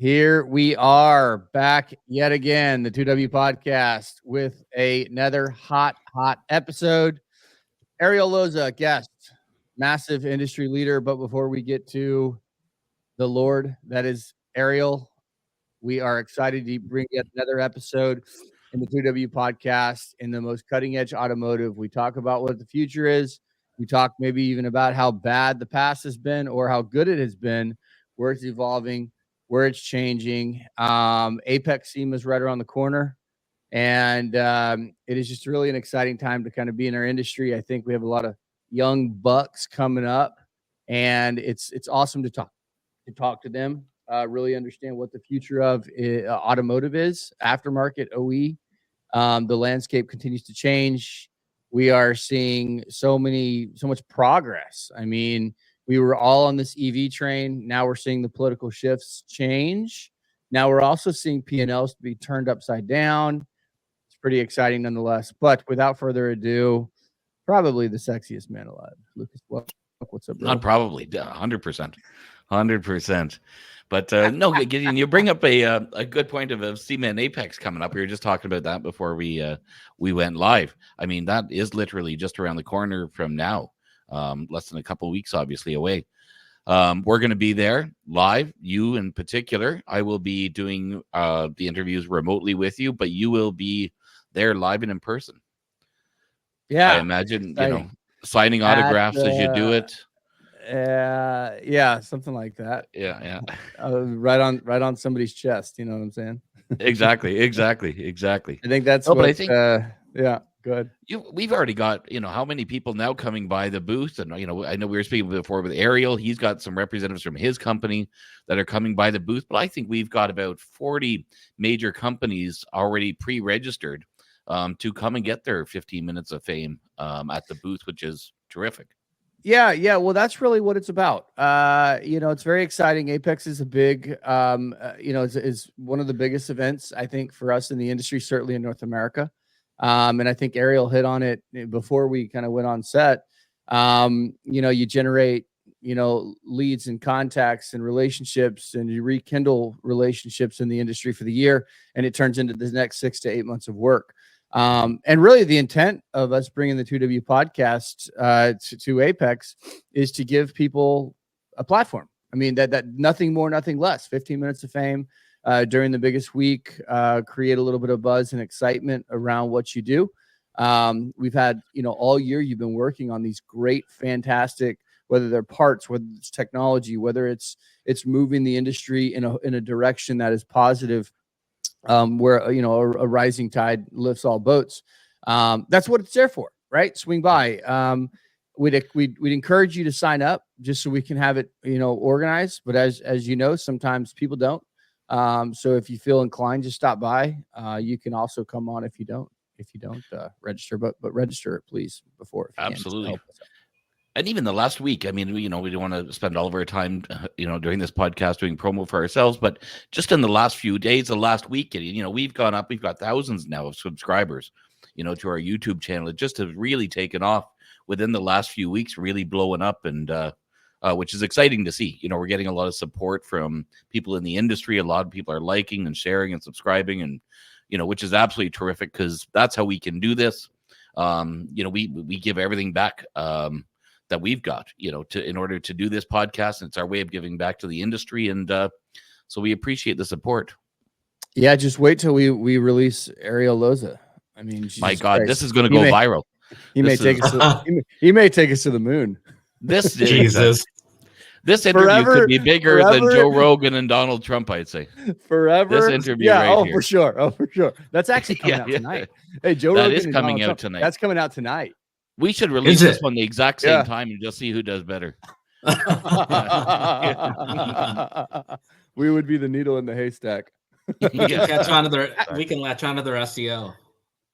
Here we are back yet again, the 2W podcast with another hot episode. Ariel Loza, guest, massive industry leader. But before we get to the Lord, that is Ariel, we are excited to bring yet another episode in the 2W podcast in the most cutting edge automotive. We talk about what the future is. We talk maybe even about how bad the past has been or how good it has been, where it's evolving, where it's changing. AAPEX SEMA is right around the corner. And it is just really an exciting time to kind of be in our industry. I think we have a lot of young bucks coming up, and it's awesome to talk to them, really understand what the future of automotive is, aftermarket OE. The landscape continues to change. We are seeing so much progress. I mean, we were all on this EV train. Now we're seeing the political shifts change. Now we're also seeing P&Ls be turned upside down. It's pretty exciting nonetheless. But without further ado, probably the sexiest man alive. Lucas, what's up, bro? Not probably, 100%. 100%. But no, Gideon, you bring up a good point of SEMA and AAPEX coming up. We were just talking about that before we went live. I mean, that is literally just around the corner from now, less than a couple of weeks, obviously, away. We're going to be there live, you in particular. I will be doing the interviews remotely with you, but you will be there live and in person. Yeah. I imagine, signing autographs as you do it. Yeah, something like that. Yeah. Right on somebody's chest. You know what I'm saying? Exactly. I think that's but I think, yeah, good. We've already got, how many people now coming by the booth, and I know we were speaking before with Ariel. He's got some representatives from his company that are coming by the booth, but I think we've got about 40 major companies already pre-registered to come and get their 15 minutes of fame at the booth, which is terrific. Yeah. Well, that's really what it's about. It's very exciting. AAPEX is a big, is one of the biggest events, I think, for us in the industry, certainly in North America. And I think Ariel hit on it before we kind of went on set. You generate, leads and contacts and relationships, and you rekindle relationships in the industry for the year, and it turns into the next 6 to 8 months of work. And really the intent of us bringing the 2W podcast to AAPEX is to give people a platform. I mean, that nothing more, nothing less. 15 minutes of fame during the biggest week, create a little bit of buzz and excitement around what you do. We've had, all year you've been working on these great, fantastic, whether they're parts, whether it's technology, whether it's moving the industry in a direction that is positive. Where a rising tide lifts all boats. That's what it's there for, right? Swing by. We'd encourage you to sign up just so we can have it, organized. But as you know, sometimes people don't. So if you feel inclined to stop by, you can also come on if you don't register, but register it please before. If you Absolutely. And even the last week, I mean, we don't want to spend all of our time, during this podcast doing promo for ourselves, but just in the last few days, the last week, we've gone up, we've got thousands now of subscribers, to our YouTube channel. It just has really taken off within the last few weeks, really blowing up, and which is exciting to see. We're getting a lot of support from people in the industry. A lot of people are liking and sharing and subscribing, and, which is absolutely terrific, because that's how we can do this. We give everything back, that we've got, in order to do this podcast. And it's our way of giving back to the industry. And so we appreciate the support. Yeah. Just wait till we release Ariel Loza. I mean, my God, Christ. This is going to go viral. He may take us to the moon. This Jesus. This interview could be bigger than Joe Rogan and Donald Trump, I'd say. Forever. This interview right here. For sure. That's actually coming out tonight. Hey, Joe Rogan is coming out tonight. That's coming out tonight. We should release this one the exact same time and just see who does better. We would be the needle in the haystack. We can latch onto their SEO.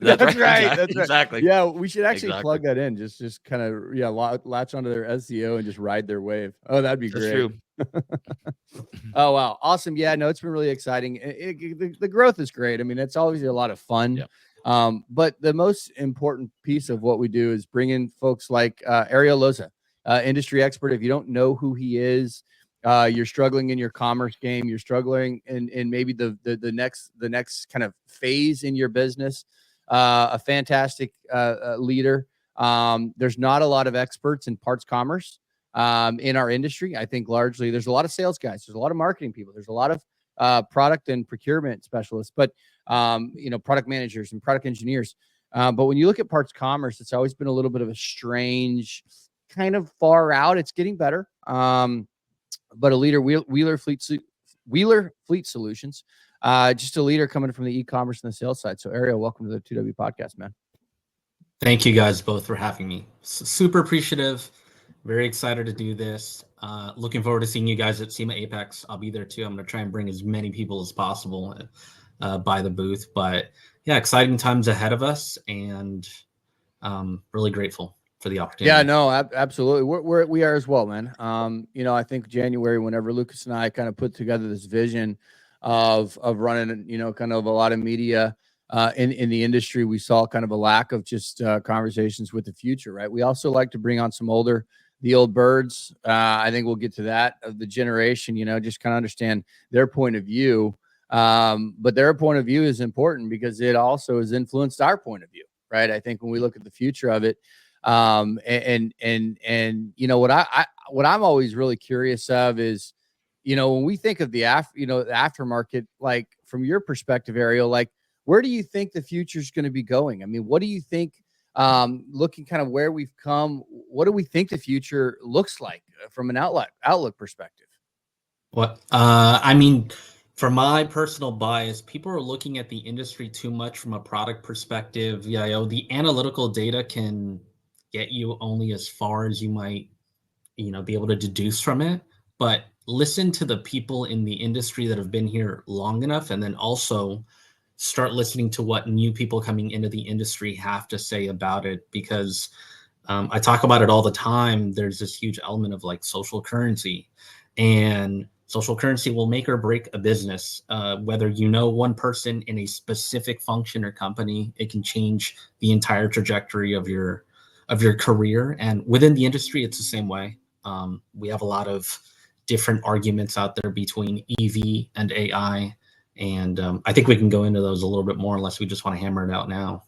That's right. Exactly. Yeah, we should actually plug that in. Just kind of latch onto their SEO and just ride their wave. Oh, that'd be great. True. Oh wow, awesome. Yeah, no, it's been really exciting. The growth is great. I mean, it's always a lot of fun. Yeah. But the most important piece of what we do is bring in folks like Ariel Loza, industry expert. If you don't know who he is, you're struggling in your commerce game, you're struggling in maybe the next kind of phase in your business, a fantastic leader. There's not a lot of experts in parts commerce in our industry. I think largely there's a lot of sales guys, there's a lot of marketing people, there's a lot of product and procurement specialists, but product managers and product engineers. But when you look at parts commerce, it's always been a little bit of a strange kind of far out. It's getting better. But a leader, Wheeler Fleet Solutions, just a leader coming from the e-commerce and the sales side. So Ariel, welcome to the 2W podcast, man. Thank you guys both for having me. Super appreciative. Very excited to do this. Looking forward to seeing you guys at SEMA AAPEX. I'll be there too. I'm going to try and bring as many people as possible by the booth. But yeah, exciting times ahead of us, and really grateful for the opportunity. Yeah, no, absolutely. We are as well, man. I think January, whenever Lucas and I kind of put together this vision of running, kind of a lot of media in the industry, we saw kind of a lack of just conversations with the future, right? We also like to bring on the old birds. I think we'll get to that, of the generation, just kind of understand their point of view. But their point of view is important because it also has influenced our point of view, right? I think when we look at the future of it, and what I'm always really curious of is, when we think of the aftermarket, like from your perspective, Ariel, like where do you think the future is going to be going? I mean, what do you think, looking kind of where we've come, what do we think the future looks like from an outlook perspective? I mean, for my personal bias, people are looking at the industry too much from a product perspective. Yeah, the analytical data can get you only as far as you might, be able to deduce from it. But listen to the people in the industry that have been here long enough, and then also start listening to what new people coming into the industry have to say about it. Because I talk about it all the time. There's this huge element of like social currency, and social currency will make or break a business. Whether one person in a specific function or company, it can change the entire trajectory of your career. And within the industry, it's the same way. We have a lot of different arguments out there between EV and AI. And I think we can go into those a little bit more, unless we just want to hammer it out now.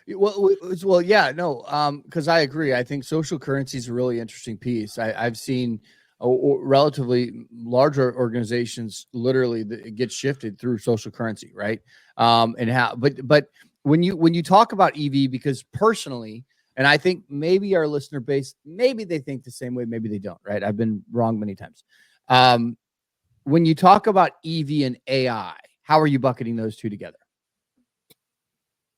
Well, yeah, no, because I agree. I think social currency is a really interesting piece. I've seen relatively larger organizations literally get shifted through social currency, right? But when you talk about EV, because personally, and I think maybe our listener base, maybe they think the same way, maybe they don't, right? I've been wrong many times. When you talk about EV and AI, how are you bucketing those two together?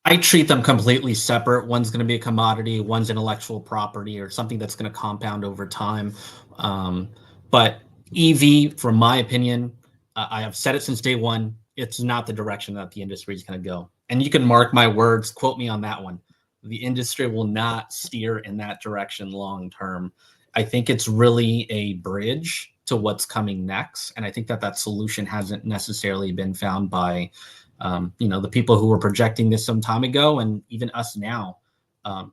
I treat them completely separate. One's going to be a commodity, one's intellectual property or something that's going to compound over time. But EV, from my opinion, I have said it since day one, it's not the direction that the industry is going to go. And you can mark my words, quote me on that one. The industry will not steer in that direction long term. I think it's really a bridge to what's coming next. And I think that solution hasn't necessarily been found by the people who were projecting this some time ago, and even us now.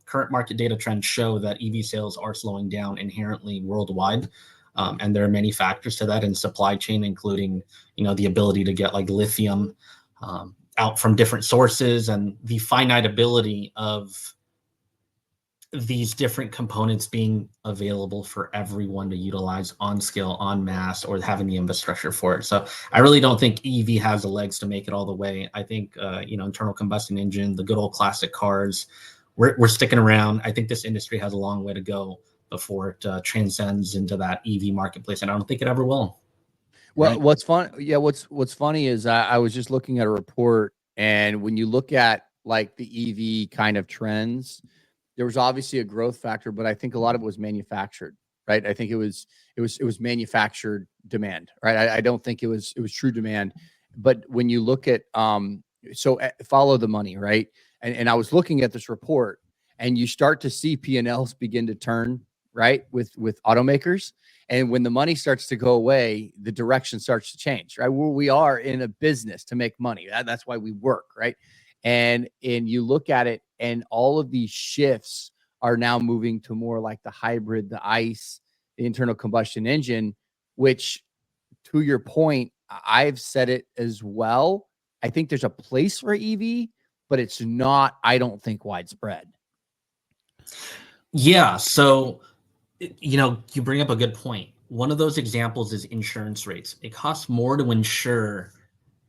Current market data trends show that EV sales are slowing down inherently worldwide. And there are many factors to that in supply chain, including, the ability to get like lithium out from different sources, and the finite ability of these different components being available for everyone to utilize on scale, on mass, or having the infrastructure for it. So I really don't think EV has the legs to make it all the way. I think, internal combustion engine, the good old classic cars, we're sticking around. I think this industry has a long way to go before it transcends into that EV marketplace, and I don't think it ever will. Well, Right? what's funny is I was just looking at a report, and when you look at like the EV kind of trends, there was obviously a growth factor, but I think a lot of it was manufactured, right? I think it was manufactured demand, right? I don't think it was true demand. But when you look at follow the money, right? And I was looking at this report, and you start to see P&Ls begin to turn, right, with automakers. And when the money starts to go away, the direction starts to change, right? We are in a business to make money. That's why we work, right? And you look at it, and all of these shifts are now moving to more like the hybrid, the ICE, the internal combustion engine. which, to your point, I've said it as well. I think there's a place for EV, but it's not, I don't think, widespread. Yeah. So, you bring up a good point. One of those examples is insurance rates. It costs more to insure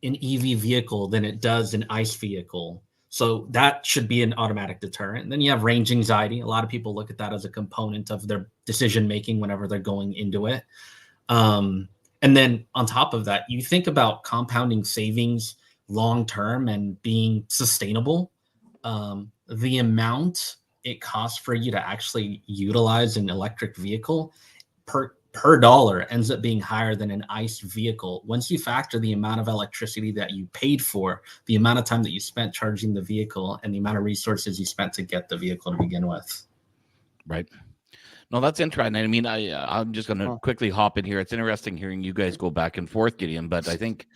an EV vehicle than it does an ICE vehicle. So that should be an automatic deterrent. And then you have range anxiety. A lot of people look at that as a component of their decision making whenever they're going into it. And then on top of that, you think about compounding savings long term and being sustainable. The amount it costs for you to actually utilize an electric vehicle per dollar ends up being higher than an ICE vehicle. Once you factor the amount of electricity that you paid for, the amount of time that you spent charging the vehicle, and the amount of resources you spent to get the vehicle to begin with. Right. No, that's interesting. I mean, I'm just going to quickly hop in here. It's interesting hearing you guys go back and forth, Gideon, but I think,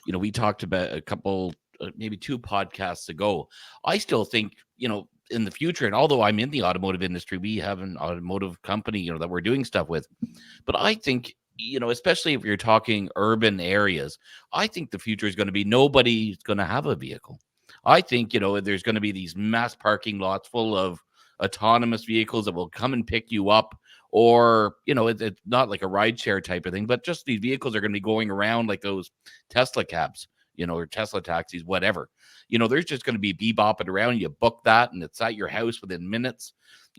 we talked about a couple, maybe 2 podcasts ago. I still think, in the future, and although I'm in the automotive industry, we have an automotive company, that we're doing stuff with. But I think, especially if you're talking urban areas, I think the future is going to be nobody's going to have a vehicle. I think, there's going to be these mass parking lots full of autonomous vehicles that will come and pick you up, or, it's not like a ride share type of thing, but just these vehicles are going to be going around like those Tesla cabs, or Tesla taxis, whatever. There's just going to be bebopping around. You book that and it's at your house within minutes.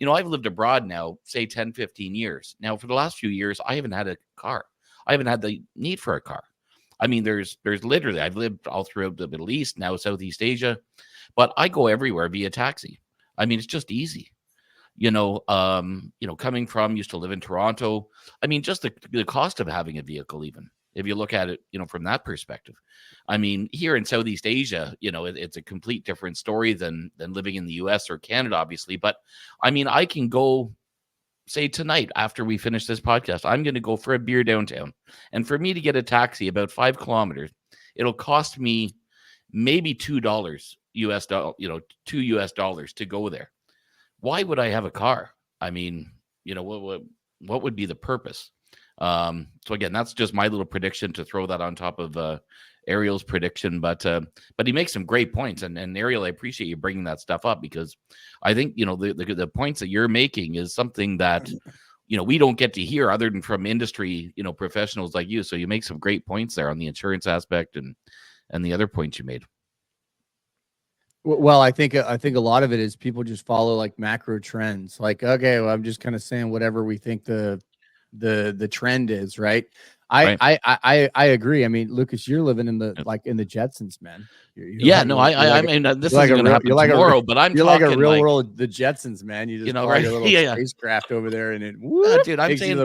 I've lived abroad now, say 10, 15 years. Now, for the last few years, I haven't had a car. I haven't had the need for a car. I mean, there's literally, I've lived all throughout the Middle East, now Southeast Asia, but I go everywhere via taxi. I mean, it's just easy. Coming from, used to live in Toronto. I mean, just the cost of having a vehicle, even if you look at it, from that perspective. I mean, here in Southeast Asia, it's a complete different story than living in the US or Canada, obviously. But I mean, I can go, say tonight after we finish this podcast, I'm going to go for a beer downtown. And for me to get a taxi about 5 kilometers, it'll cost me maybe $2 US, $2 to go there. Why would I have a car? I mean, what would be the purpose? So again, that's just my little prediction to throw that on top of Ariel's prediction, but he makes some great points, and Ariel, I appreciate you bringing that stuff up, because I think the points that you're making is something that we don't get to hear other than from industry professionals like you. So you make some great points there on the insurance aspect and the other points you made. Well, I think a lot of it is people just follow like macro trends. Like, okay, well, I'm just kind of saying whatever we think the trend is, right? I agree. I mean, Lucas, you're living in the Jetsons, man. I mean, this isn't going to happen tomorrow, but I'm you're talking like a real world the Jetsons, man. You just fly your little spacecraft over there, and it dude, I'm saying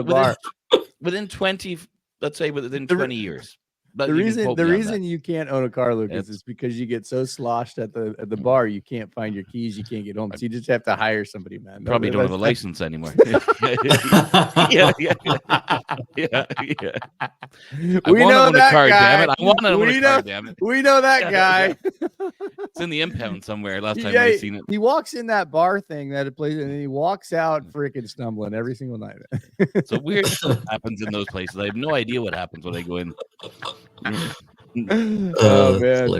within 20, let's say within 20 years. The reason you can't own a car, Lucas, is because you get so sloshed at the bar, you can't find your keys, you can't get home. So you just have to hire somebody, man. Probably don't have a license anymore. Yeah. We know that guy. Damn it. I want to own a car, damn it. We know that guy. It's in the impound somewhere. Last time I've seen it. He walks in that bar thing that it plays, and then he walks out freaking stumbling every single night. So weird stuff happens in those places. I have no idea what happens when I go in. Oh man,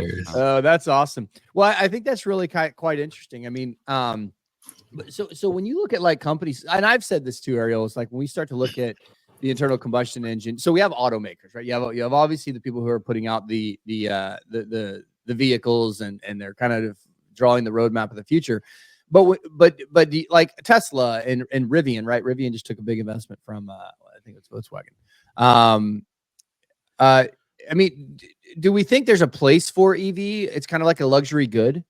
that's awesome. Well, I think that's really quite interesting. I mean, so when you look at like companies, and I've said this too, Ariel, it's like when we start to look at the internal combustion engine. So we have automakers, right? You have obviously the people who are putting out the vehicles, and they're kind of drawing the roadmap of the future. But like Tesla and Rivian, right? Rivian just took a big investment from I think it's Volkswagen. I mean, do we think there's a place for EV? It's kind of like a luxury good.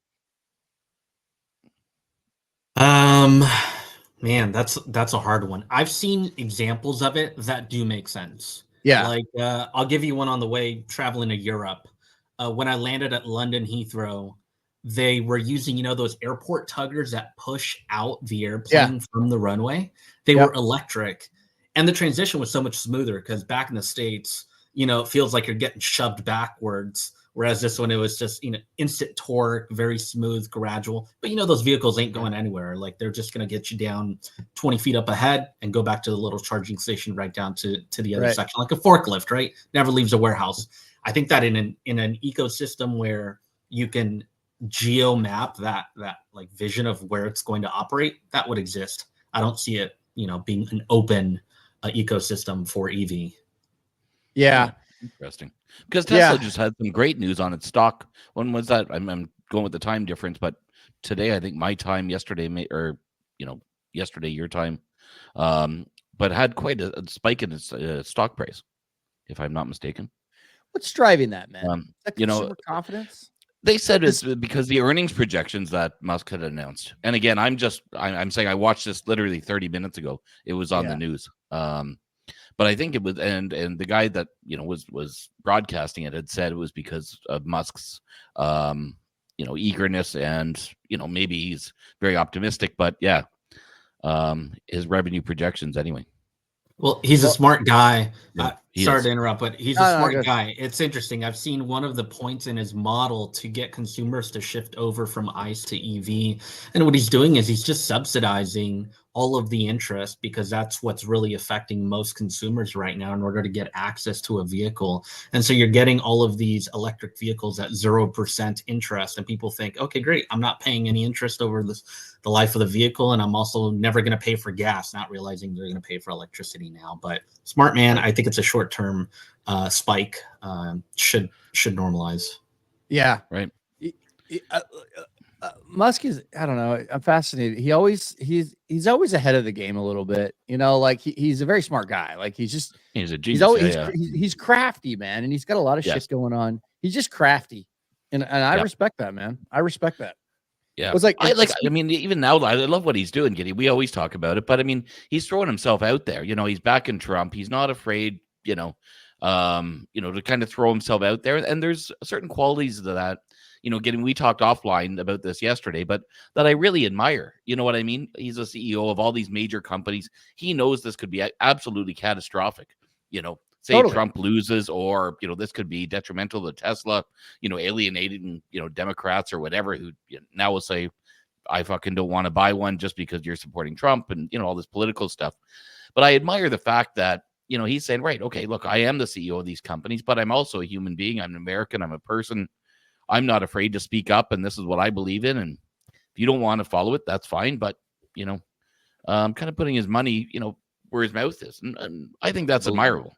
Man, that's a hard one. I've seen examples of it that do make sense. Yeah. Like, I'll give you one on the way traveling to Europe. When I landed at London Heathrow, they were using, those airport tuggers that push out the airplane from the runway. They were electric. And the transition was so much smoother because back in the States, it feels like you're getting shoved backwards. Whereas this one, it was just, instant torque, very smooth, gradual. But those vehicles ain't going anywhere. Like they're just going to get you down 20 feet up ahead and go back to the little charging station right down to the other section, like a forklift, right? Never leaves a warehouse. I think that in an ecosystem where you can geo map that like vision of where it's going to operate, that would exist. I don't see it, being an open ecosystem for EV. Yeah. Interesting. Because Tesla just had some great news on its stock. When was that? I'm going with the time difference, but today, I think my time yesterday, yesterday, your time, but had quite a spike in its stock price, if I'm not mistaken. What's driving that, man? Is that consumer confidence? They said it's because the earnings projections that Musk had announced. And again, I'm saying I watched this literally 30 minutes ago. It was on the news. But I think it was, and the guy that was broadcasting it had said it was because of Musk's eagerness, and maybe he's very optimistic, but his revenue projections anyway. Well, he's a smart guy. Sorry to interrupt, but he's a smart guy. It's interesting. I've seen one of the points in his model to get consumers to shift over from ICE to EV. And what he's doing is he's just subsidizing all of the interest, because that's what's really affecting most consumers right now in order to get access to a vehicle. And so you're getting all of these electric vehicles at 0% interest. And people think, okay, great, I'm not paying any interest over the life of the vehicle. And I'm also never going to pay for gas, not realizing they're going to pay for electricity now. But smart man, I think it's a short-term spike, should normalize. Yeah. Right. Musk is, I don't know, I'm fascinated. He's always ahead of the game a little bit, like he's a very smart guy. Like he's a genius. He's crafty, man. And he's got a lot of shit going on. He's just crafty. And I respect that, man. I respect that. Yeah. It's even now, I love what he's doing, Giddy. We always talk about it, but I mean, he's throwing himself out there. He's backing Trump. He's not afraid, to kind of throw himself out there. And there's certain qualities to that. We talked offline about this yesterday, but that I really admire. You know what I mean? He's a CEO of all these major companies. He knows this could be absolutely catastrophic. Say totally. Trump loses, or this could be detrimental to Tesla. Alienating Democrats or whatever, who now will say, I fucking don't want to buy one just because you're supporting Trump and all this political stuff. But I admire the fact that he's saying, right, okay, look, I am the CEO of these companies, but I'm also a human being. I'm an American. I'm a person. I'm not afraid to speak up, and this is what I believe in. And if you don't want to follow it, that's fine. But kind of putting his money, where his mouth is, and I think that's admirable.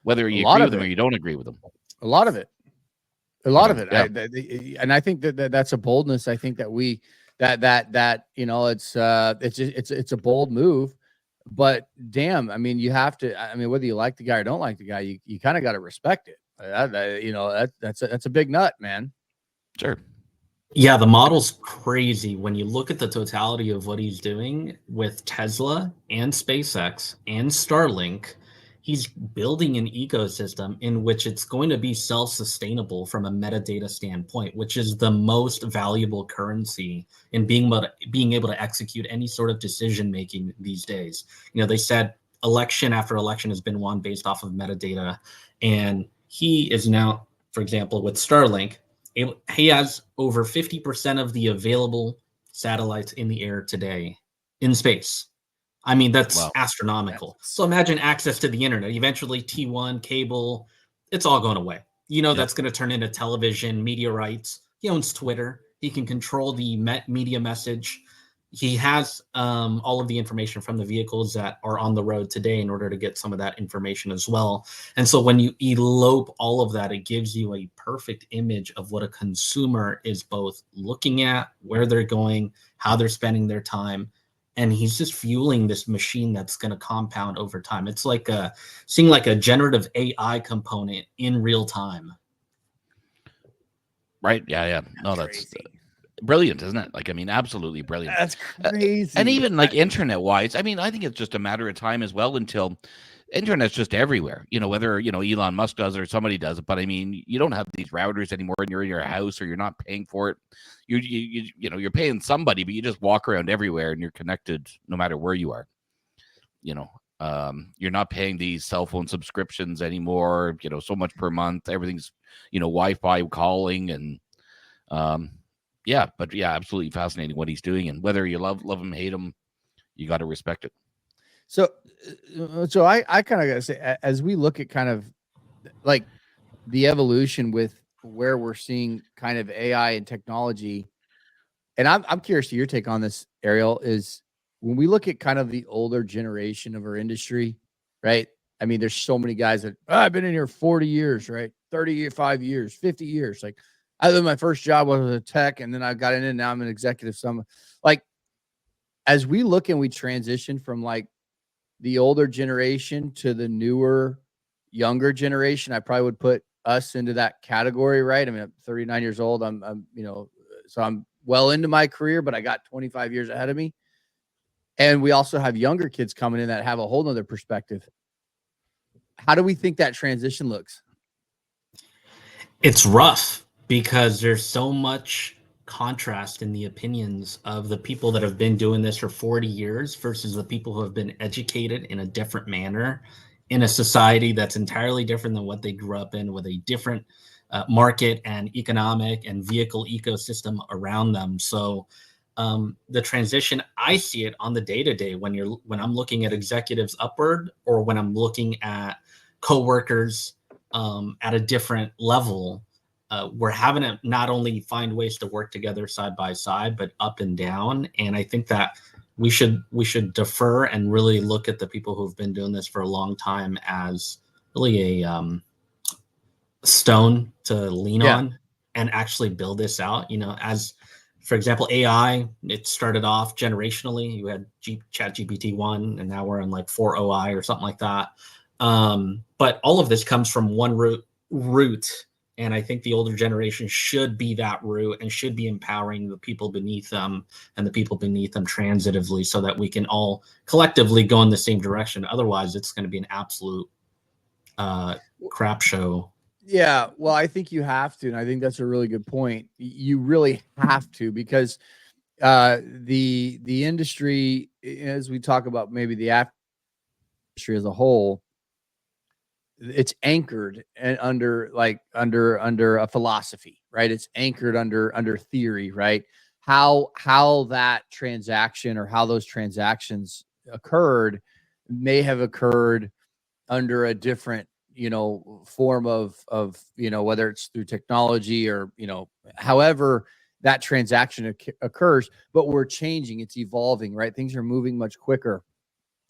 Whether you agree with him or you don't agree with him, a lot of it. Yeah. And I think that's a boldness. I think that it's a bold move. But damn, I mean, you have to. I mean, whether you like the guy or don't like the guy, you kind of got to respect it. That's a big nut, man. Sure. Yeah, the model's crazy when you look at the totality of what he's doing with Tesla and SpaceX and Starlink. He's building an ecosystem in which it's going to be self-sustainable from a metadata standpoint, which is the most valuable currency in being able to execute any sort of decision making these days. They said election after election has been won based off of metadata, and he is now, for example, with Starlink, he has over 50% of the available satellites in the air today in space. I mean, that's astronomical. So imagine access to the internet. Eventually, T1, cable, it's all going away. That's going to turn into television, media rights. He owns Twitter. He can control the media message. He has all of the information from the vehicles that are on the road today in order to get some of that information as well. And so when you elope all of that, it gives you a perfect image of what a consumer is both looking at, where they're going, how they're spending their time. And he's just fueling this machine that's going to compound over time. It's like seeing like a generative AI component in real time. Right. Yeah. No, that's brilliant, isn't it? Like, I mean, absolutely brilliant. That's crazy. And even like internet wise, I mean, I think it's just a matter of time as well until internet's just everywhere, whether, Elon Musk does or somebody does it. But I mean, you don't have these routers anymore and you're in your house or you're not paying for it. You're paying somebody, but you just walk around everywhere and you're connected no matter where you are. You're not paying these cell phone subscriptions anymore, so much per month. Everything's Wi-Fi calling and yeah, but yeah, absolutely fascinating what he's doing, and whether you love him, hate him, you got to respect it. So I kind of got to say, as we look at kind of like the evolution with where we're seeing kind of AI and technology, and I'm curious to your take on this, Ariel, is when we look at kind of the older generation of our industry, right? I mean, there's so many guys that I've been in here 40 years, right? 35 years, 50 years. Like, I did my first job was a tech, and then I got in, and now I'm an executive. Some like, as we look and we transition from like the older generation to the newer, younger generation, I probably would put us into that category, right? I mean, I'm 39 years old. I'm so I'm well into my career, but I got 25 years ahead of me. And we also have younger kids coming in that have a whole nother perspective. How do we think that transition looks? It's rough because there's so much contrast in the opinions of the people that have been doing this for 40 years versus the people who have been educated in a different manner in a society that's entirely different than what they grew up in, with a different market and economic and vehicle ecosystem around them. So the transition, I see it on the day-to-day when I'm looking at executives upward, or when I'm looking at coworkers at a different level. We're having to not only find ways to work together side by side, but up and down. And I think that we should defer and really look at the people who've been doing this for a long time as really a stone to lean on and actually build this out. As for example, AI, it started off generationally. You had Chat GPT 1, and now we're in like 4 OI or something like that. But all of this comes from one root. And I think the older generation should be that root and should be empowering the people beneath them and the people beneath them transitively, so that we can all collectively go in the same direction. Otherwise, it's going to be an absolute crap show. Yeah, well, I think you have to, and I think that's a really good point. You really have to, because the industry, as we talk about maybe the industry as a whole, it's anchored and under a philosophy, right? It's anchored under theory, right? How that transaction, or how those transactions occurred, may have occurred under a different form of whether it's through technology or however that transaction occurs, but we're changing, it's evolving, right? Things are moving much quicker.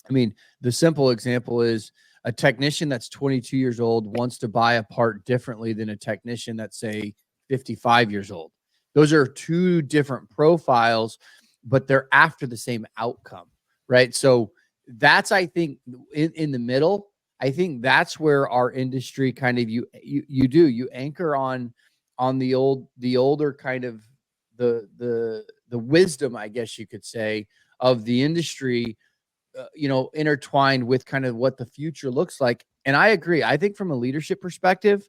I mean, the simple example is a technician that's 22 years old wants to buy a part differently than a technician that's, say, 55 years old. Those are two different profiles, but they're after the same outcome, right? So that's, I think, in the middle, I think that's where our industry kind of you anchor on the older kind of the wisdom, I guess you could say, of the industry, intertwined with kind of what the future looks like. And I agree. I think from a leadership perspective,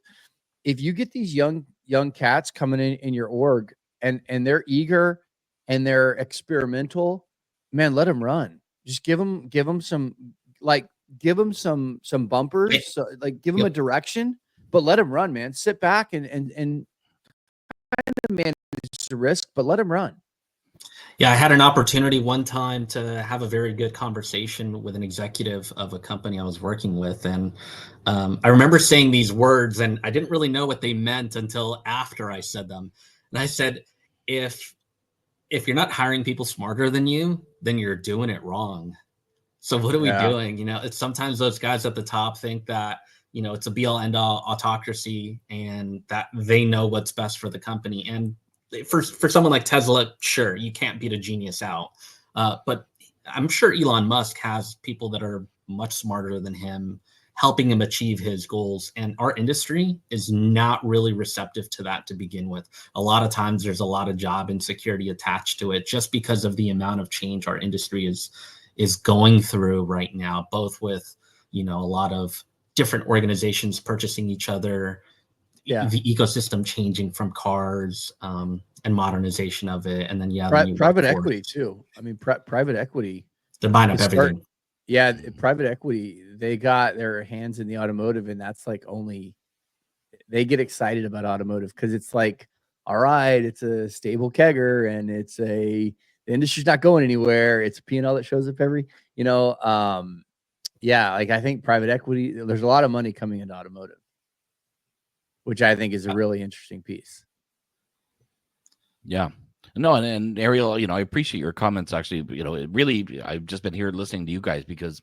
if you get these young cats coming in your org, and they're eager and they're experimental, man, let them run. Just give them some, like, give them some bumpers, so, like, give them a direction, but let them run, man. Sit back and kind of manage the risk, but let them run. Yeah, I had an opportunity one time to have a very good conversation with an executive of a company I was working with. And I remember saying these words, and I didn't really know what they meant until after I said them. And I said, if you're not hiring people smarter than you, then you're doing it wrong. So what are we doing? It's sometimes those guys at the top think that, it's a be all end all autocracy and that they know what's best for the company. And for someone like Tesla, sure, you can't beat a genius out. But I'm sure Elon Musk has people that are much smarter than him, helping him achieve his goals. And our industry is not really receptive to that to begin with. A lot of times there's a lot of job insecurity attached to it, just because of the amount of change our industry is going through right now, both with, a lot of different organizations purchasing each other, the ecosystem changing from cars, and modernization of it. And then, private equity too. I mean, private equity, they're buying up everything. Private equity, they got their hands in the automotive, and that's like only they get excited about automotive because it's like, all right, it's a stable kegger and the industry's not going anywhere. It's a P&L that shows up every, yeah, like I think private equity, there's a lot of money coming into automotive, which I think is a really interesting piece. Yeah. No, and Ariel, I appreciate your comments. Actually, it really, I've just been here listening to you guys because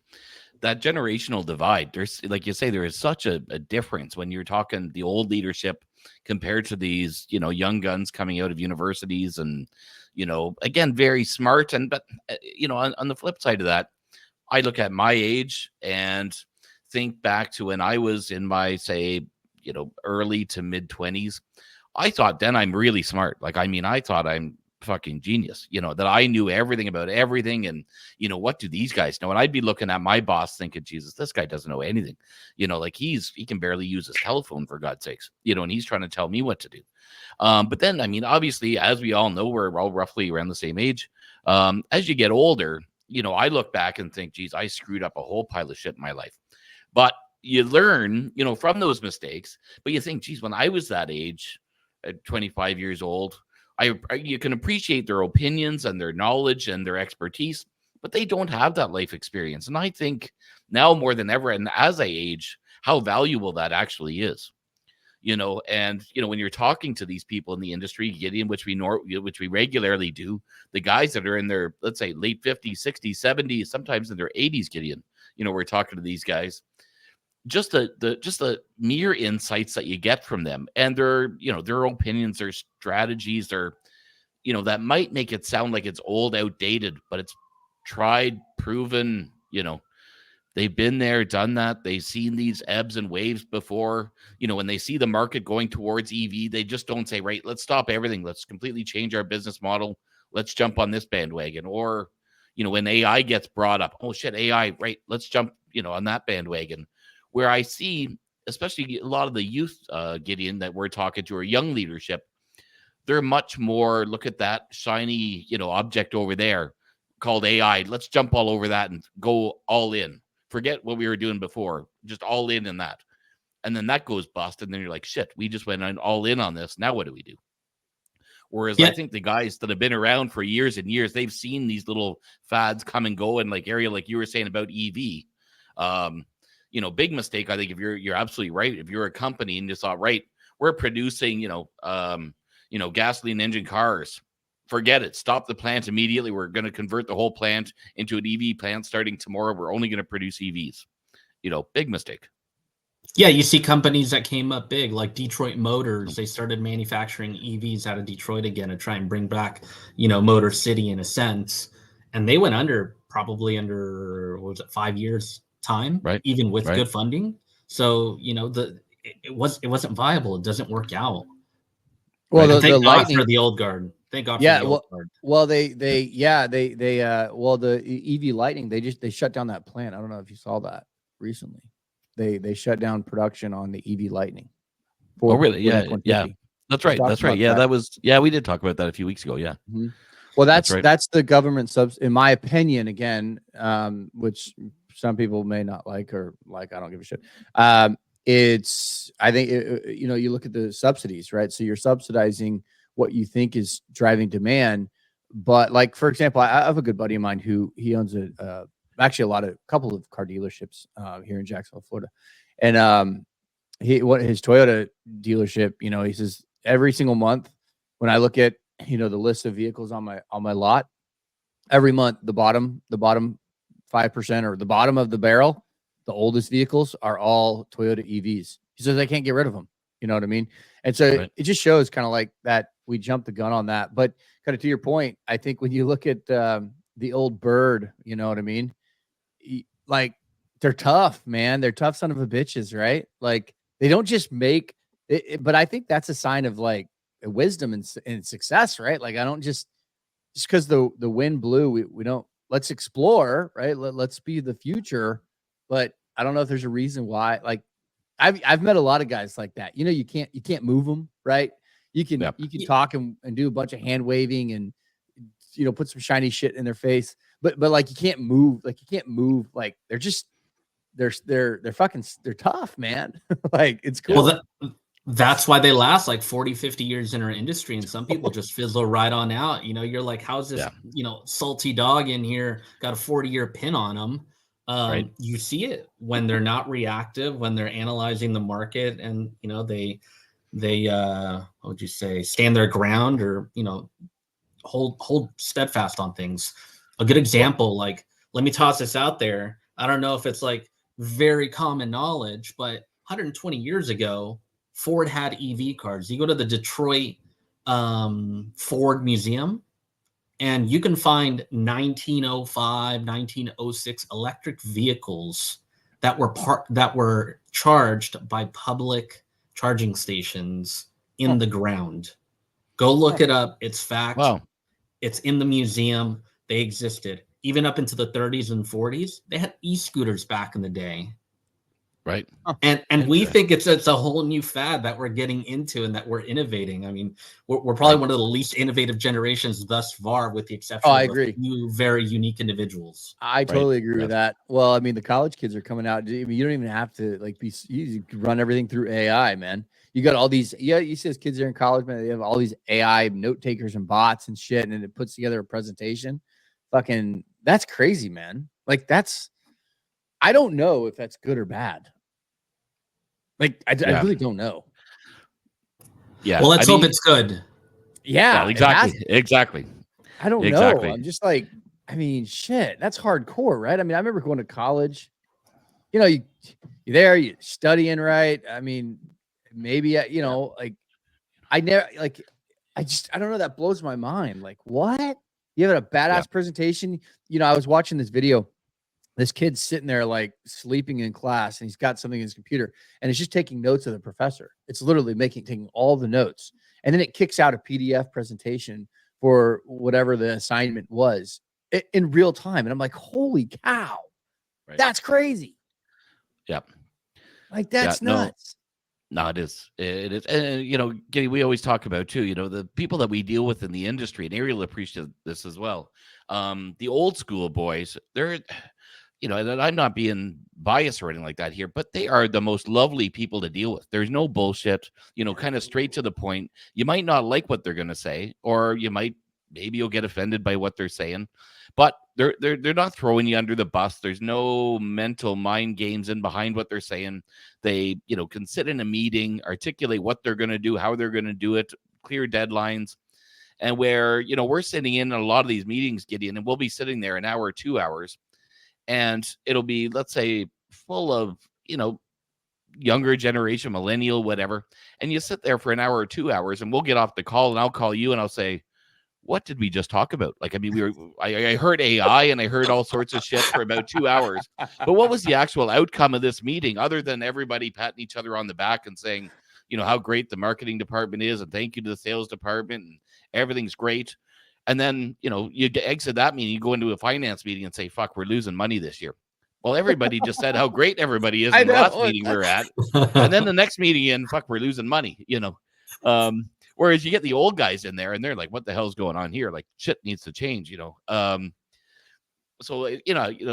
that generational divide, there's, like you say, there is such a difference when you're talking the old leadership compared to these, young guns coming out of universities and, again, very smart. But on the flip side of that, I look at my age and think back to when I was in my, say, early to mid 20s. I thought then I'm really smart. Like, I thought I'm fucking genius, that I knew everything about everything. And, what do these guys know? And I'd be looking at my boss thinking, Jesus, this guy doesn't know anything. Like he can barely use his telephone, for God's sakes, and he's trying to tell me what to do. But then, obviously, as we all know, we're all roughly around the same age. As you get older, I look back and think, geez, I screwed up a whole pile of shit in my life. But you learn, from those mistakes. But you think, geez, when I was that age, at 25 years old, you can appreciate their opinions and their knowledge and their expertise, but they don't have that life experience. And I think now more than ever, and as I age, how valuable that actually is. And when you're talking to these people in the industry, Gideon, which we regularly do, the guys that are in their, let's say, late 50s, 60s, 70s, sometimes in their 80s, Gideon, we're talking to these guys. Just the mere insights that you get from them and their opinions, their strategies, that might make it sound like it's old, outdated, but it's tried, proven. They've been there, done that. They've seen these ebbs and waves before. When they see the market going towards EV, they just don't say, right, let's stop everything. Let's completely change our business model. Let's jump on this bandwagon. Or, when AI gets brought up, oh shit, AI, right, let's jump, on that bandwagon. Where I see, especially a lot of the youth, Gideon, that we're talking to, or young leadership, they're much more, look at that shiny, object over there called AI. Let's jump all over that and go all in. Forget what we were doing before, just all in that. And then that goes bust. And then you're like, shit, we just went all in on this. Now what do we do? Whereas I think the guys that have been around for years and years, they've seen these little fads come and go. And like Ariel, like you were saying about EV, big mistake. I think if you're absolutely right. If you're a company and you thought, right, we're producing, gasoline engine cars, forget it. Stop the plant immediately. We're going to convert the whole plant into an EV plant starting tomorrow. We're only going to produce EVs. Big mistake. Yeah, you see companies that came up big, like Detroit Motors. They started manufacturing EVs out of Detroit again to try and bring back, Motor City in a sense. And they went probably under, what was it, 5 years time, right? Even with good funding. So, it wasn't viable. It doesn't work out. Well, right? the God lightning for the old guard. Thank God for the old guard. Well, the EV Lightning, they shut down that plant. I don't know if you saw that recently. They shut down production on the EV Lightning. Oh, really? Yeah. That's right. That's right. Yeah, we did talk about that a few weeks ago. Yeah. Mm-hmm. Well, that's the government in my opinion, again, which some people may not like, or like, I don't give a shit. I think, you look at the subsidies, right? So you're subsidizing what you think is driving demand. But like, for example, I have a good buddy of mine who he owns actually a couple of car dealerships here in Jacksonville, Florida. And his Toyota dealership, he says every single month when I look at, the list of vehicles on my lot, every month, the bottom 5% or the bottom of the barrel, the oldest vehicles are all Toyota EVs. He says I can't get rid of them. You know what I mean? And so it just shows kind of like that we jumped the gun on that. But kind of to your point, I think when you look at the old bird, you know what I mean? Like, they're tough, man. They're tough son of a bitches, right? Like, they don't just make it, but I think that's a sign of like wisdom and success, right? Like, I don't just because the wind blew, we don't, let's explore, right? Let's be the future. But I don't know if there's a reason why. Like, I've met a lot of guys like that. You can't move them, right? You can talk and do a bunch of hand waving and put some shiny shit in their face, but like you can't move. Like, they're just they're tough, man. Like, it's cool. Well, That's why they last like 40, 50 years in our industry. And some people just fizzle right on out. You're like, how's this, salty dog in here got a 40-year pin on them? Right. You see it when they're not reactive, when they're analyzing the market, and they what would you say, stand their ground, or hold steadfast on things. A good example, like, let me toss this out there. I don't know if it's like very common knowledge, but 120 years ago, Ford had EV cars. You go to the Detroit Ford Museum, and you can find 1905, 1906 electric vehicles that were charged by public charging stations in the ground. Go look it up. It's fact. Wow. It's in the museum. They existed. Even up into the 30s and 40s, they had e-scooters back in the day. Right. And we think it's a whole new fad that we're getting into and that we're innovating. I mean, we're probably one of the least innovative generations thus far, with the exception of a few very unique individuals. I totally agree with that. Well, I mean, the college kids are coming out. I mean, you don't even have to you run everything through AI, man. You got all these, you see those kids are in college, man. They have all these AI note takers and bots and shit, and it puts together a presentation. Fucking, that's crazy, man. Like, I don't know if that's good or bad. Like, I really don't know. Yeah. Well, let's hope it's good. Yeah, exactly. I don't know. I'm just like, I mean, shit, that's hardcore, right? I mean, I remember going to college. You're there, you're studying, right? I mean, maybe, like, I never, like, I don't know. That blows my mind. Like, what? You have a badass presentation. I was watching this video. This kid's sitting there like sleeping in class, and he's got something in his computer, and it's just taking notes of the professor. It's literally taking all the notes, and then it kicks out a PDF presentation for whatever the assignment was in real time. And I'm like, holy cow, that's crazy. Yep. Like, that's nuts. No, it is. It is. And, Giddy, we always talk about, too, the people that we deal with in the industry, and Ariel appreciates this as well. The old school boys, they're, and I'm not being biased or anything like that here, but they are the most lovely people to deal with. There's no bullshit, kind of straight to the point. You might not like what they're going to say, or maybe you'll get offended by what they're saying, but they're not throwing you under the bus. There's no mental mind games in behind what they're saying. They, can sit in a meeting, articulate what they're going to do, how they're going to do it, clear deadlines. And where, we're sitting in a lot of these meetings, Gideon, and we'll be sitting there an hour or 2 hours, and it'll be, let's say, full of, younger generation, millennial, whatever. And you sit there for an hour or 2 hours, and we'll get off the call, and I'll call you and I'll say, what did we just talk about? Like, I mean, I heard AI and I heard all sorts of shit for about 2 hours, but what was the actual outcome of this meeting, other than everybody patting each other on the back and saying, how great the marketing department is, and thank you to the sales department, and everything's great. And then, you exit that meeting, you go into a finance meeting and say, fuck, we're losing money this year. Well, everybody just said how great everybody is in the last meeting we were at. And then the next meeting in, fuck, we're losing money, whereas you get the old guys in there and they're like, what the hell's going on here? Like, shit needs to change, So,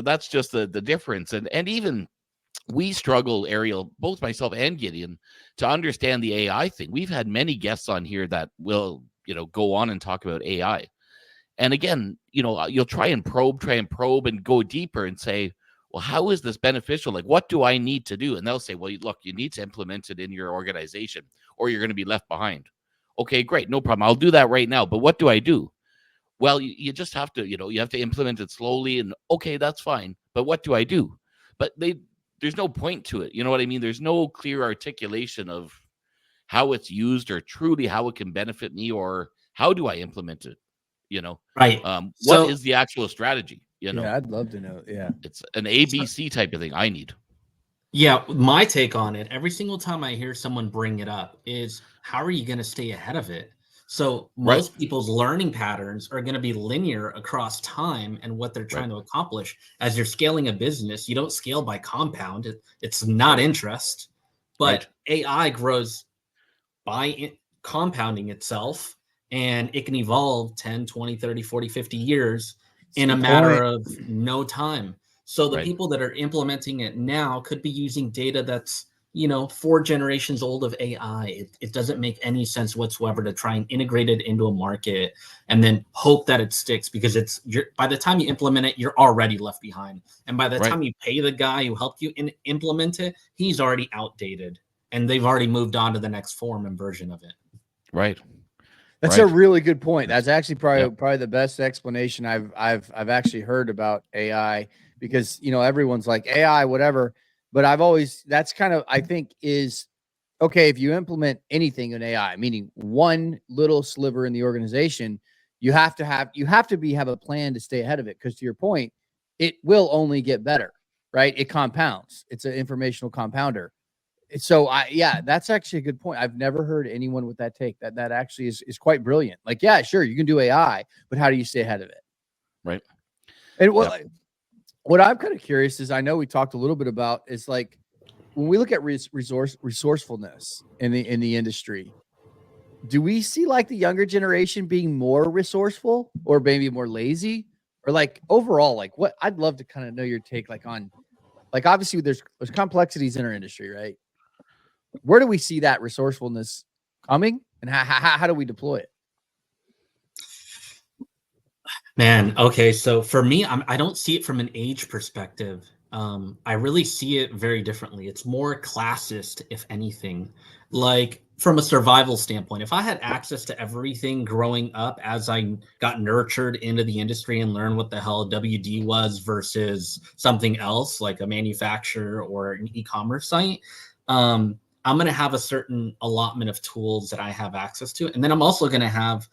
that's just the difference. And even we struggle, Ariel, both myself and Gideon, to understand the AI thing. We've had many guests on here that will, go on and talk about AI. And again, you'll try and probe and go deeper and say, well, how is this beneficial? Like, what do I need to do? And they'll say, well, look, you need to implement it in your organization or you're going to be left behind. Okay, great. No problem. I'll do that right now. But what do I do? Well, you just have to, you have to implement it slowly, and okay, that's fine. But what do I do? But there's no point to it. You know what I mean? There's no clear articulation of how it's used or truly how it can benefit me, or how do I implement it? Right. What is the actual strategy? Yeah, I'd love to know. Yeah. It's an ABC type of thing I need. Yeah, my take on it, every single time I hear someone bring it up, is how are you going to stay ahead of it? So most people's learning patterns are going to be linear across time and what they're trying to accomplish. As you're scaling a business, you don't scale by compound. It's not interest, but AI grows by compounding itself, and it can evolve 10, 20, 30, 40, 50 years in a matter of no time. So the people that are implementing it now could be using data that's 4 generations old of AI. It doesn't make any sense whatsoever to try and integrate it into a market and then hope that it sticks, because by the time you implement it, you're already left behind. And by the time you pay the guy who helped you implement it, he's already outdated and they've already moved on to the next form and version of it. Right. That's a really good point. That's actually probably the best explanation I've actually heard about AI, because everyone's like AI, whatever. But that's kind of, I think, is okay. If you implement anything in AI, meaning one little sliver in the organization, you have to have a plan to stay ahead of it. Because to your point, it will only get better, right? It compounds. It's an informational compounder. So that's actually a good point. I've never heard anyone with that take. That actually is quite brilliant. Like, yeah, sure, you can do AI, but how do you stay ahead of it? Right. And what I'm kind of curious is, I know we talked a little bit about, is like, when we look at resourcefulness in the industry, do we see like the younger generation being more resourceful or maybe more lazy, or like overall, like what I'd love to kind of know your take, like on, like, obviously there's complexities in our industry, right? Where do we see that resourcefulness coming, and how do we deploy it? Man, okay, so for me, I don't see it from an age perspective. I really see it very differently. It's more classist, if anything. Like, from a survival standpoint, if I had access to everything growing up as I got nurtured into the industry and learned what the hell WD was versus something else like a manufacturer or an e-commerce site, I'm going to have a certain allotment of tools that I have access to. And then I'm also going to have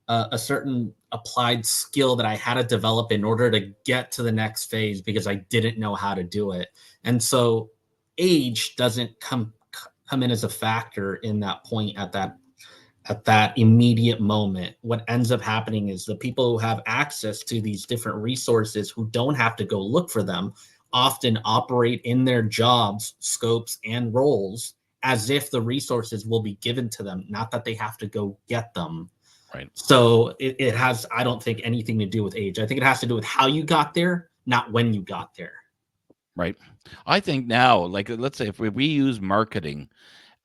a certain applied skill that I had to develop in order to get to the next phase, because I didn't know how to do it. And so age doesn't come in as a factor in that point at that immediate moment. What ends up happening is the people who have access to these different resources, who don't have to go look for them, often operate in their jobs, scopes, and roles as if the resources will be given to them, not that they have to go get them. Right. So it has, I don't think, anything to do with age. I think it has to do with how you got there, not when you got there. Right. I think now, like, let's say if we use marketing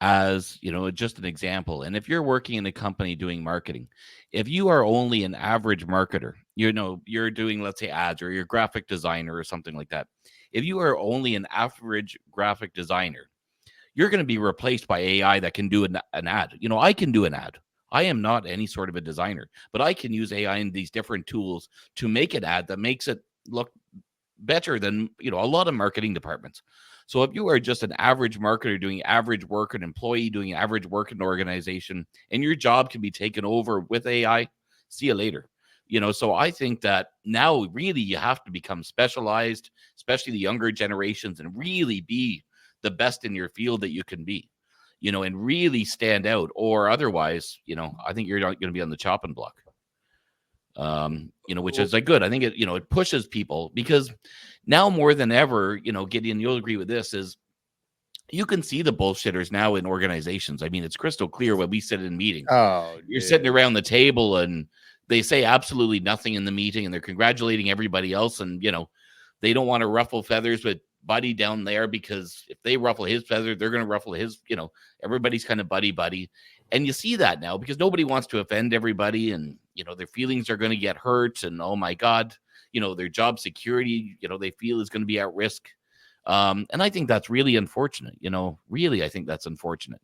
as, just an example, and if you're working in a company doing marketing, if you are only an average marketer, you're doing, let's say, ads, or you're a graphic designer or something like that. If you are only an average graphic designer, you're going to be replaced by AI that can do an ad. I can do an ad. I am not any sort of a designer, but I can use AI and these different tools to make an ad that makes it look better than, a lot of marketing departments. So if you are just an average marketer doing average work, an employee doing average work in an organization, and your job can be taken over with AI, see you later. So I think that now really you have to become specialized, especially the younger generations, and really be the best in your field that you can be, and really stand out, or otherwise, I think you're not going to be on the chopping block. Which is like good. I think it, it pushes people, because now more than ever, Gideon, you'll agree with this, is you can see the bullshitters now in organizations. I mean, it's crystal clear when we sit in meetings. Oh, you're sitting around the table and they say absolutely nothing in the meeting, and they're congratulating everybody else. And, they don't want to ruffle feathers with Buddy down there, because if they ruffle his feather, they're going to ruffle his, everybody's kind of buddy. And you see that now, because nobody wants to offend everybody, and, their feelings are going to get hurt. And, oh my God, their job security, they feel is going to be at risk. And I think that's really unfortunate. Really, I think that's unfortunate.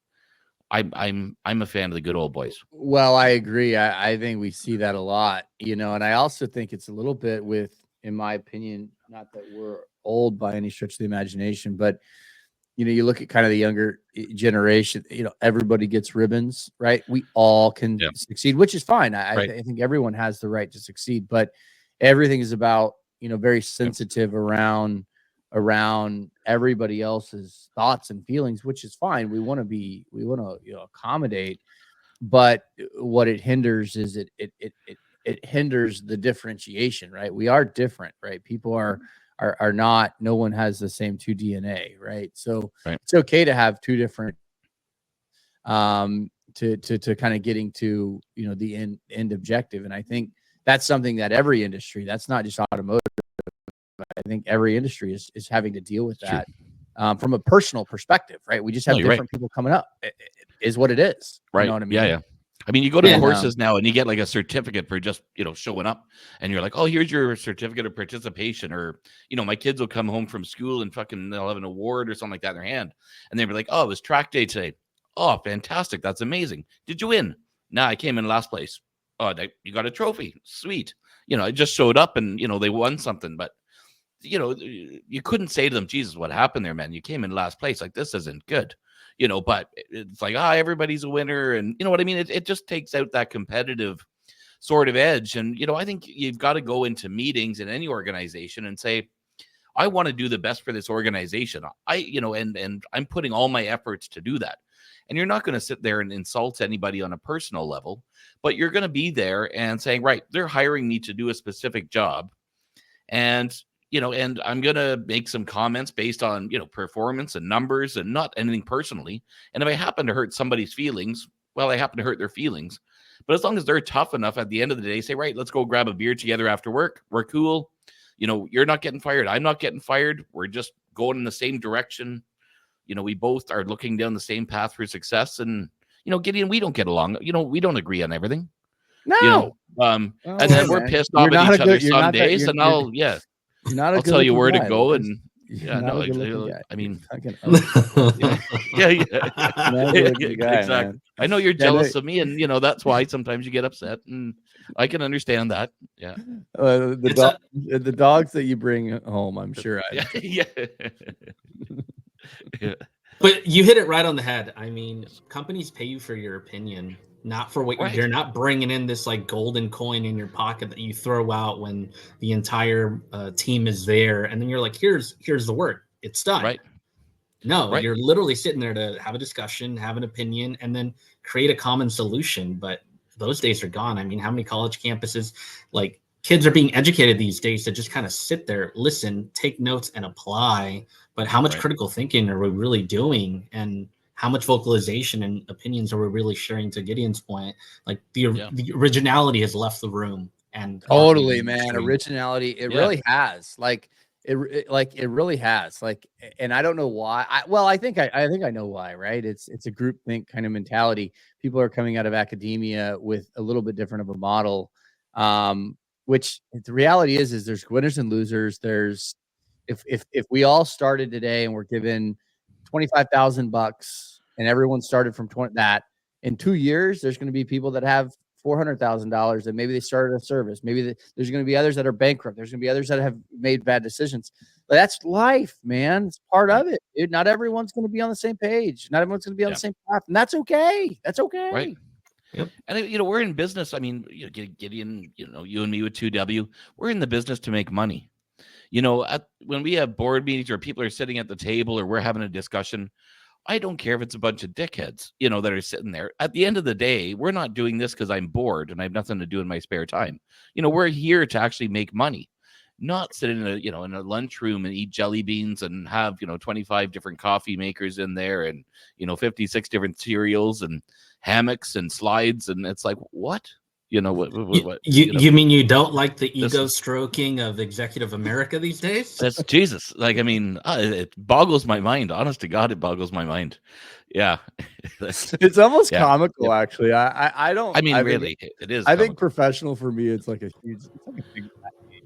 I'm a fan of the good old boys. Well, I agree. I think we see that a lot, and I also think it's a little bit with, in my opinion, not that we're old by any stretch of the imagination, but you look at kind of the younger generation, everybody gets ribbons, right? We all can succeed, which is fine. I think everyone has the right to succeed, but everything is about, very sensitive around everybody else's thoughts and feelings, which is fine. We want to accommodate, but what it hinders is it hinders the differentiation, right? We are different, right? People are not, no one has the same 2 DNA, right? So it's okay to have 2 different to kind of getting to, the end objective. And I think that's something that every industry, that's not just automotive, I think every industry is having to deal with that. from a personal perspective, right? We just have No, you're right. different people coming up. It is what it is. Right. You know what I mean? Yeah, yeah. I mean, you go to Yeah. courses now and you get like a certificate for just, showing up, and you're like, oh, here's your certificate of participation. Or, my kids will come home from school and fucking they'll have an award or something like that in their hand. And they'll be like, oh, it was track day today. Oh, fantastic. That's amazing. Did you win? No, I came in last place. Oh, you got a trophy. Sweet. I just showed up and, they won something. But, you couldn't say to them, Jesus, what happened there, man? You came in last place. Like, this isn't good. But it's like, everybody's a winner. And you know what I mean? It just takes out that competitive sort of edge. And, I think you've got to go into meetings in any organization and say, I want to do the best for this organization. And I'm putting all my efforts to do that. And you're not going to sit there and insult anybody on a personal level, but you're going to be there and saying, right, they're hiring me to do a specific job. And and I'm going to make some comments based on, performance and numbers and not anything personally. And if I happen to hurt somebody's feelings, well, I happen to hurt their feelings. But as long as they're tough enough at the end of the day, say, right, let's go grab a beer together after work. We're cool. You're not getting fired. I'm not getting fired. We're just going in the same direction. We both are looking down the same path for success. And, Gideon, we don't get along. We don't agree on everything. No. And then we're pissed off at each other some days. And I'll tell you where to go. And I mean, exactly. I know you're jealous of me, and that's why sometimes you get upset, and I can understand that. Yeah. The dogs that you bring home, I'm sure. Yeah. But you hit it right on the head. I mean, companies pay you for your opinion, not for what you're not bringing in this like golden coin in your pocket that you throw out when the entire team is there. And then you're like, here's the work. It's done. Right. No, you're literally sitting there to have a discussion, have an opinion, and then create a common solution. But those days are gone. I mean, how many college campuses, like kids are being educated these days to just kind of sit there, listen, take notes and apply. But how much critical thinking are we really doing? And how much vocalization and opinions are we really sharing? To Gideon's point, like the originality has left the room. And totally, man, originality. It really has. Like it really has. Like, and I don't know why. I think I know why. Right? It's a groupthink kind of mentality. People are coming out of academia with a little bit different of a model. Which the reality is there's winners and losers. There's if we all started today and we're given $25,000 and everyone started from that, in 2 years, there's going to be people that have $400,000 and maybe they started a service. Maybe there's going to be others that are bankrupt. There's going to be others that have made bad decisions. But that's life, man. It's part of it. Dude, not everyone's going to be on the same page. Not everyone's going to be on the same path. And that's okay. That's okay. Right. Yep. And we're in business. I mean, Gideon, you and me with 2W, we're in the business to make money. When we have board meetings or people are sitting at the table or we're having a discussion, I don't care if it's a bunch of dickheads, that are sitting there. At the end of the day, we're not doing this because I'm bored and I have nothing to do in my spare time. We're here to actually make money, not sit in a lunchroom and eat jelly beans and have, 25 different coffee makers in there and, 56 different cereals and hammocks and slides. And it's like, what? You mean you don't like the ego stroking of executive America these days? That's Jesus. Like, I mean, it boggles my mind. Honest to God, it boggles my mind. Yeah. It's almost comical, actually. I don't. I mean, really, it is. I think professional for me, it's like a huge.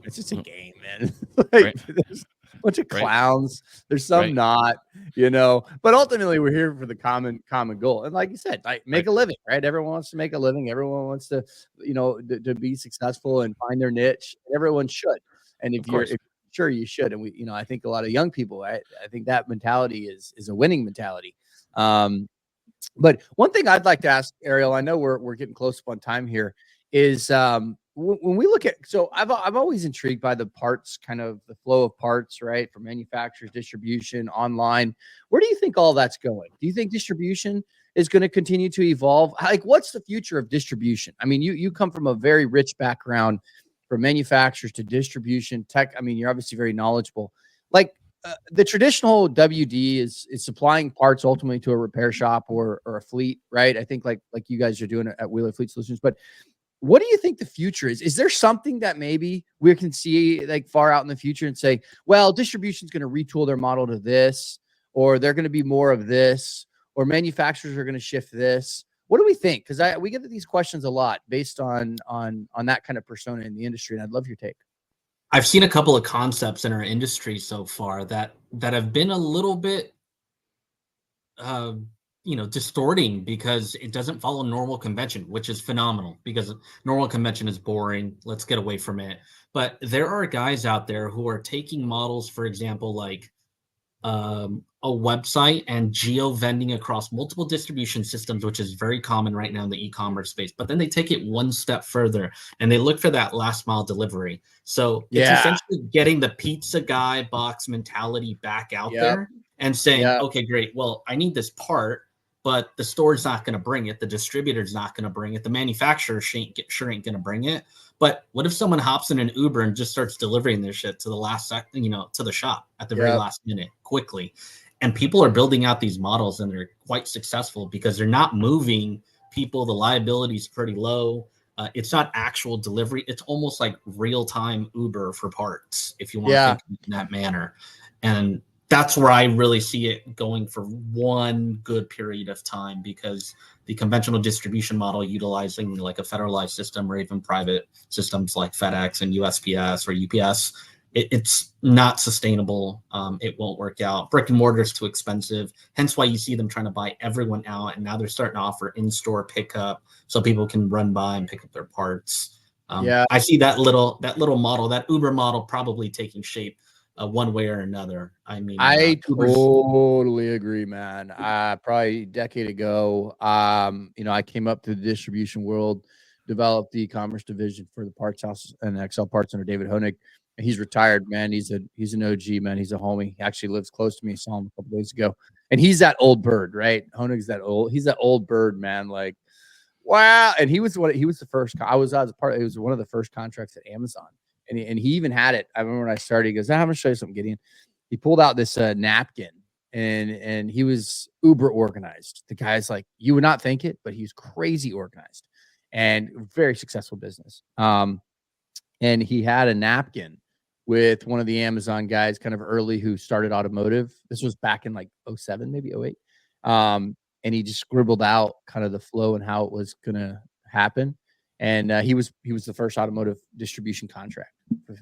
It's just a game, man. There's a bunch of clowns. There's some not, But ultimately, we're here for the common goal. And like you said, make a living, right? Everyone wants to make a living. Everyone wants to, to be successful and find their niche. Everyone should. And if sure, you should. And we, I think a lot of young people, I think that mentality is a winning mentality. But one thing I'd like to ask Ariel, I know we're getting close up on time here, is when we look at, so I'm always intrigued by the parts, kind of the flow of parts, right? From manufacturers, distribution, online. Where do you think all that's going? Do you think distribution is going to continue to evolve? Like, what's the future of distribution? I mean, you come from a very rich background, from manufacturers to distribution, tech. I mean, you're obviously very knowledgeable. Like, the traditional WD is supplying parts ultimately to a repair shop or a fleet, right? I think like you guys are doing at Wheeler Fleet Solutions. But what do you think the future is? Is there something that maybe we can see like far out in the future and say, well, distribution is going to retool their model to this? or they're going to be more of this, or manufacturers are going to shift this. What do we think? Because we get these questions a lot based on that kind of persona in the industry, and I'd love your take. I've seen a couple of concepts in our industry so far that have been a little bit, distorting, because it doesn't follow normal convention, which is phenomenal, because normal convention is boring. Let's get away from it. But there are guys out there who are taking models, for example, like a website and geo vending across multiple distribution systems, which is very common right now in the e-commerce space. But then they take it one step further and they look for that last mile delivery. So it's essentially getting the pizza guy box mentality back out there and saying, okay, great. Well, I need this part, but the store's not going to bring it. The distributor's not going to bring it. The manufacturer sure ain't going to bring it. But what if someone hops in an Uber and just starts delivering their shit to the last second, to the shop at the very last minute, quickly? And people are building out these models, and they're quite successful because they're not moving people. The liability is pretty low. It's not actual delivery. It's almost like real-time Uber for parts, if you want to think in that manner. And that's where I really see it going for one good period of time, because the conventional distribution model, utilizing like a federalized system or even private systems like FedEx and USPS or UPS, it's not sustainable. It won't work out. Brick and mortar is too expensive. Hence why you see them trying to buy everyone out. And now they're starting to offer in-store pickup so people can run by and pick up their parts. I see that little model, that Uber model, probably taking shape one way or another. I mean, I totally agree, man. Probably a decade ago, I came up through the distribution world, developed the e-commerce division for the Parts House and XL Parts under David Honig. He's retired, man. He's an OG, man. He's a homie. He actually lives close to me. I saw him a couple days ago, and he's that old bird, right? Honig's he's that old bird, man. Like, wow. And he was the first. I was part. It was one of the first contracts at Amazon. And he even had it. I remember when I started, he goes, I'm going to show you something, Gideon. He pulled out this napkin, and he was uber organized. The guy's like, you would not think it, but he's crazy organized and very successful business. And he had a napkin with one of the Amazon guys kind of early who started Automotive. This was back in like 07, maybe 08. And he just scribbled out kind of the flow and how it was going to happen. And he was the first automotive distribution contract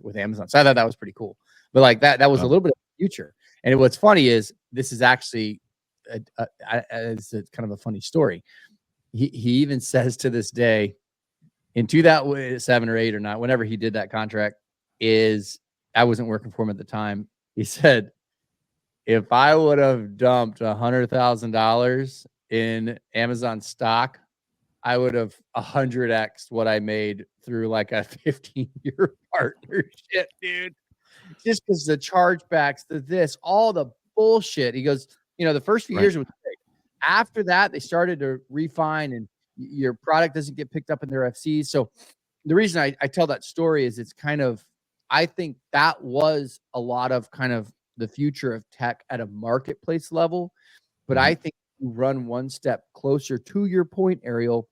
with Amazon. So I thought that was pretty cool. But like that was a little bit of the future. And what's funny is this is actually it's a kind of a funny story. He even says to this day, in 2007 or 8 or 9, whenever he did that contract, I wasn't working for him at the time. He said, if I would have dumped $100,000 in Amazon stock, I would have 100x what I made through like a 15-year partnership, dude. Just because the chargebacks, all the bullshit. He goes, the first few years it was great. After that, they started to refine, and your product doesn't get picked up in their FCs. So the reason I tell that story is it's kind of, I think that was a lot of kind of the future of tech at a marketplace level. But I think you run one step closer to your point, Ariel.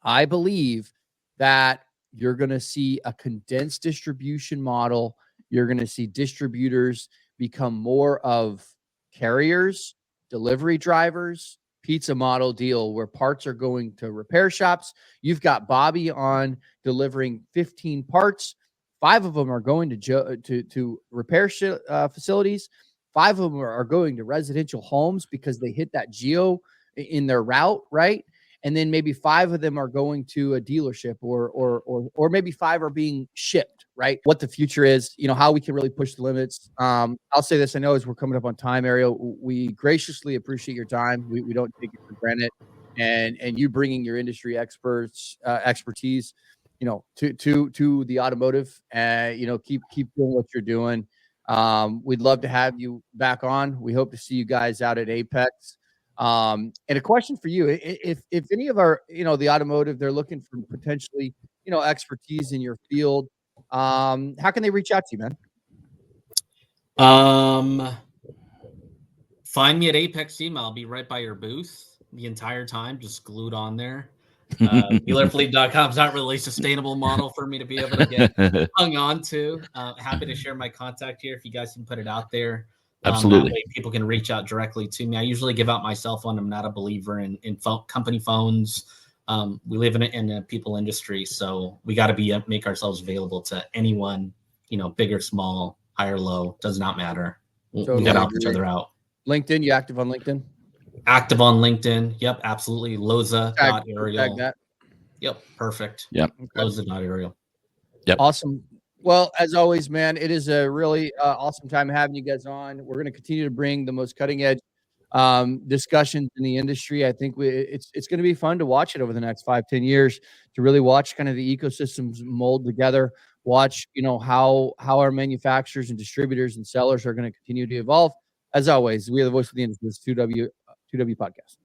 I believe that you're going to see a condensed distribution model. You're going to see distributors become more of carriers, delivery drivers, pizza model deal where parts are going to repair shops. You've got Bobby on delivering 15 parts. 5 of them are going to repair facilities. 5 of them are going to residential homes because they hit that geo in their route, right? And then maybe 5 of them are going to a dealership, or maybe 5 are being shipped, right? What the future is, how we can really push the limits. I'll say this. I know as we're coming up on time, Ariel, we graciously appreciate your time. We don't take it for granted. And you bringing your industry expertise, to the automotive, keep doing what you're doing. We'd love to have you back on. We hope to see you guys out at AAPEX. And a question for you: if any of our, the automotive, they're looking for potentially, expertise in your field, how can they reach out to you, man? Find me at AAPEX SEMA. I'll be right by your booth the entire time, just glued on there. Dealerfleet.com is not really a sustainable model for me to be able to get hung on to. Happy to share my contact here if you guys can put it out there. Absolutely. That way people can reach out directly to me. I usually give out my cell phone. I'm not a believer in company phones. We live in a people industry, so we got to make ourselves available to anyone, big or small, high or low, does not matter. Totally We got to help agree. each other out. LinkedIn, you active on LinkedIn? Active on LinkedIn. Yep, absolutely. Loza.Ariel. Tag that. Yep, perfect. Yep. Okay. Loza.Ariel. Yep. Awesome. Well, as always, man, it is a really awesome time having you guys on. We're going to continue to bring the most cutting edge discussions in the industry. I think it's going to be fun to watch it over the next 5-10 years, to really watch kind of the ecosystems mold together, watch, how our manufacturers and distributors and sellers are going to continue to evolve. As always, we are the voice of the industry. It's 2W Podcast.